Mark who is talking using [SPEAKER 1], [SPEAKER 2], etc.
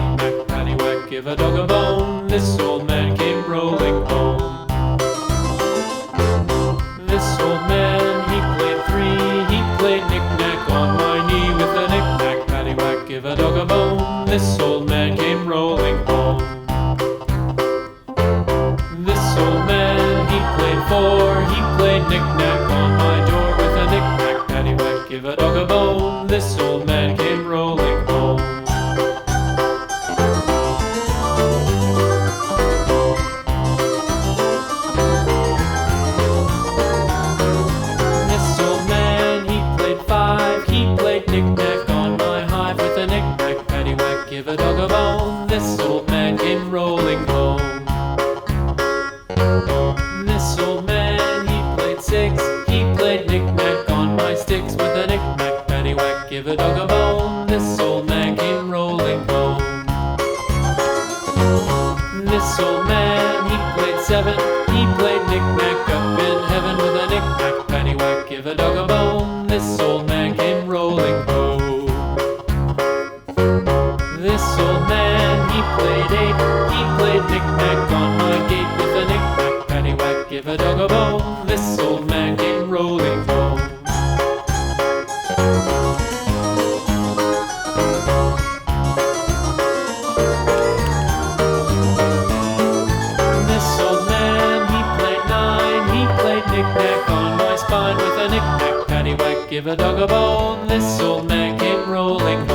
[SPEAKER 1] knick-knack, paddywhack, give a dog a bone. This old man came rolling home. This old man, he played three. He played knick-knack on my knee with a knick-knack, paddywhack, give a dog a bone. This old man came rolling home. This old man, he played four. He played knick-knack on my door with a knick-knack, paddywhack, give a dog a bone. This old man came rolling home. This old man, he played five. He played knick-knack on my hive with a knick-knack, paddywhack, give a dog a bone. This old man came rolling home. This old man, he played six. He played knick-knack on my sticks with a knick-knack, paddywhack, give a dog a bone. This old man came rolling home. This old man, he played seven. He played knick-knack up in heaven with a knick-knack, paddywhack, give a dog a bone. This old man came rolling home. This old man, he played eight. He played knick-knack on my gate with a knick-knack, paddywhack, give a dog a bone. This old man came rolling home. This old man, he played nine. He played knick-knack on my spine with a knick-knack, paddywhack, give a dog a bone. This old man came rolling home.